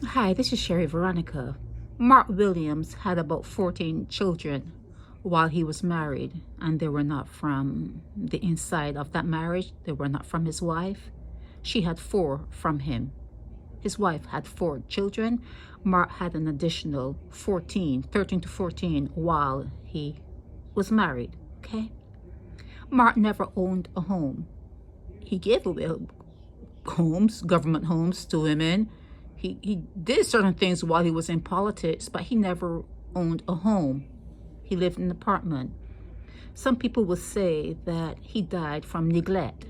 Hi, this is Sherry Veronica. Mark Williams had about 14 children while he was married, and they were not from the inside of that marriage. They were not from his wife. She had 4 from him. His wife had 4 children. Mark had an additional 14, 13 to 14 while he was married, okay? Mark never owned a home. He gave away homes, government homes, to women. He did certain things while he was in politics, but he never owned a home. He lived in an apartment. Some people will say that he died from neglect.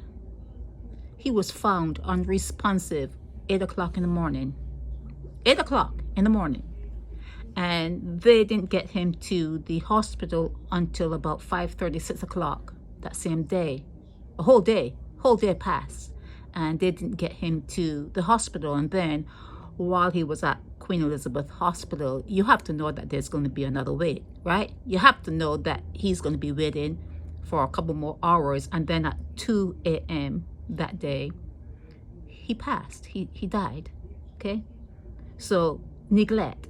He was found unresponsive 8 o'clock in the morning. 8 o'clock in the morning. And they didn't get him to the hospital until about 5:30, 6 o'clock that same day. A whole day passed. And they didn't get him to the hospital. And then while he was at Queen Elizabeth Hospital, you have to know that there's going to be another wait, right? You have to know that he's going to be waiting for a couple more hours. And then at 2 a.m. that day, he passed. He died, okay? So neglect,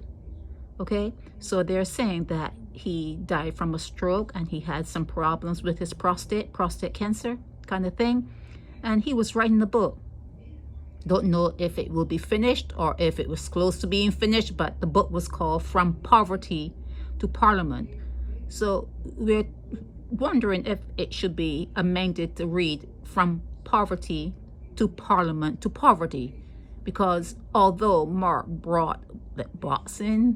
okay? So they're saying that he died from a stroke and he had some problems with his prostate cancer kind of thing. And he was writing a book. Don't know if it will be finished or if it was close to being finished, but the book was called From Poverty to Parliament. So we're wondering if it should be amended to read From Poverty to Parliament to Poverty, because although Mark brought boxing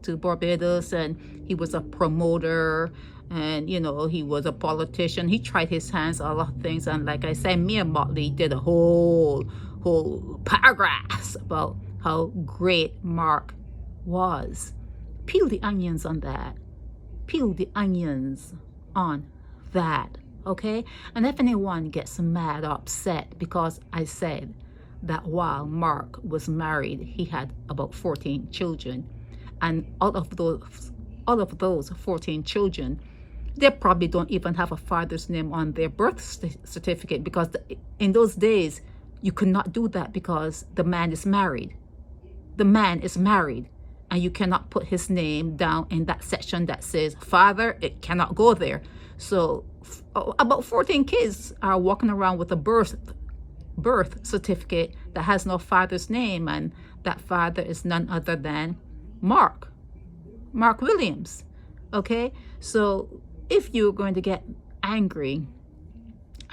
to Barbados and he was a promoter and, you know, he was a politician, he tried his hands at a lot of things. And like I said, me and Motley did a whole paragraphs about how great Mark was. Peel the onions on that. Peel the onions on that, okay? And if anyone gets mad or upset because I said that while Mark was married, he had about 14 children. And out of those 14 children, they probably don't even have a father's name on their birth certificate, because in those days, you could not do that because the man is married. The man is married, and you cannot put his name down in that section that says father. It cannot go there. So about 14 kids are walking around with a birth certificate that has no father's name, and that father is none other than Mark Williams, okay? So if you're going to get angry,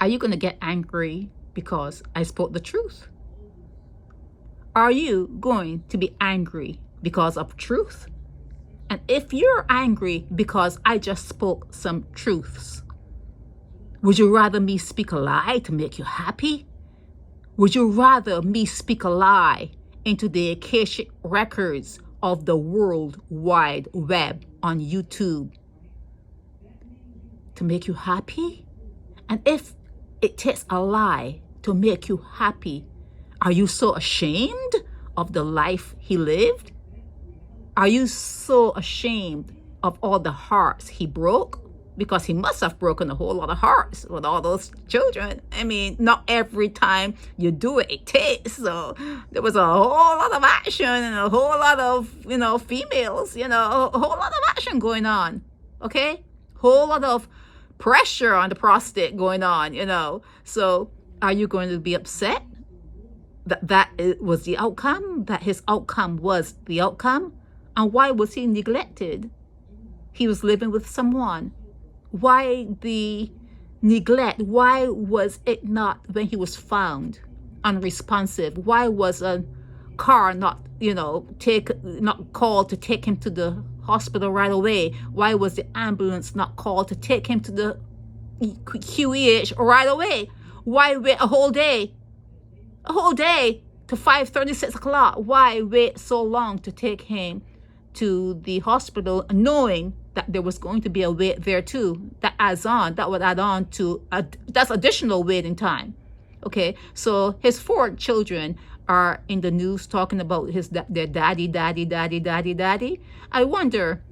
are you going to get angry because I spoke the truth? Are you going to be angry because of truth? And if you're angry because I just spoke some truths, would you rather me speak a lie to make you happy? Would you rather me speak a lie into the Akashic records of the World Wide Web on YouTube to make you happy? And if it takes a lie to make you happy, are you so ashamed of the life he lived? Are you so ashamed of all the hearts he broke? Because he must have broken a whole lot of hearts with all those children. I mean, not every time you do it, it takes. So there was a whole lot of action and a whole lot of, females, a whole lot of action going on. Okay? Whole lot of pressure on the prostate going on, So are you going to be upset that it was the outcome, that his outcome was the outcome? And why was he neglected? He was living with someone. Why the neglect? Why was it not, when he was found unresponsive, why was a car not called to take him to the hospital right away? Why was the ambulance not called to take him to the QEH right away? Why wait a whole day to 5:30, 6 o'clock? Why wait so long to take him to the hospital, knowing that there was going to be a wait there too? That would add on to that's additional waiting time. Okay, so his 4 children are in the news talking about their daddy. I wonder,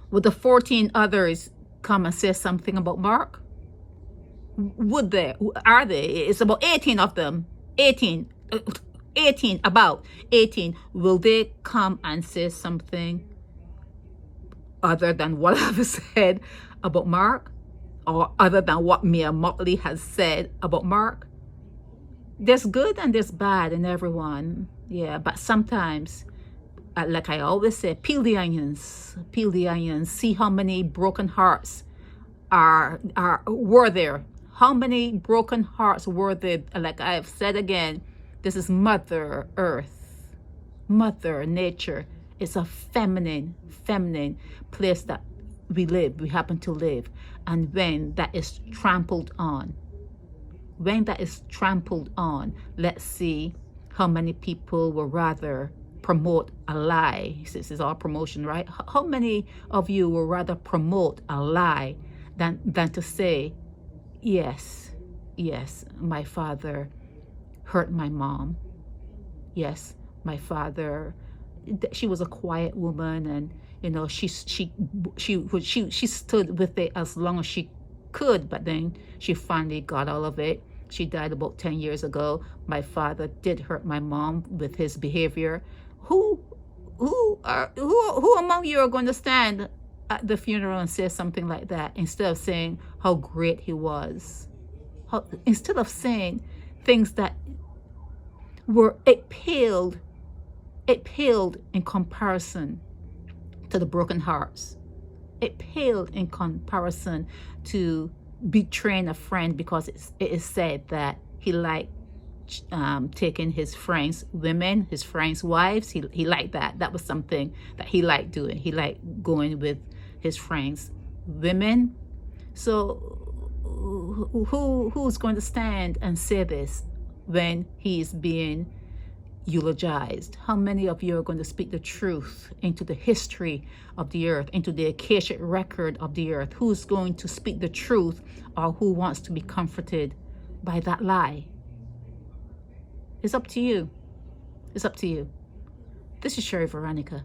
would the 14 others come and say something about Mark? Would they? Are they? It's about 18 of them. 18. 18, about 18, will they come and say something other than what I've said about Mark, or other than what Mia Motley has said about Mark? There's good and there's bad in everyone, yeah, but sometimes, like I always say, peel the onions, see how many broken hearts were there. How many broken hearts were there? Like I've said again, this is Mother Earth, Mother Nature. It's a feminine place that we happen to live. And when that is trampled on, let's see how many people will rather promote a lie. This is all promotion, right? How many of you will rather promote a lie than to say, yes, my father hurt my mom. Yes, my father, she was a quiet woman, and you know, she stood with it as long as she could, but then she finally got all of it. She died about 10 years ago. My father did hurt my mom with his behavior. Who among you are going to stand at the funeral and say something like that, instead of saying how great he was? Instead of saying things that it paled in comparison to the broken hearts. It paled in comparison to betraying a friend because it is said that he liked taking his friends' women, his friends' wives. He liked that. That was something that he liked doing. He liked going with his friends' women. So who's going to stand and say this when he's being eulogized? How many of you are going to speak the truth into the history of the earth, into the Akashic record of the earth? Who's going to speak the truth, or who wants to be comforted by that lie? It's up to you. It's up to you. This is Sherry Veronica.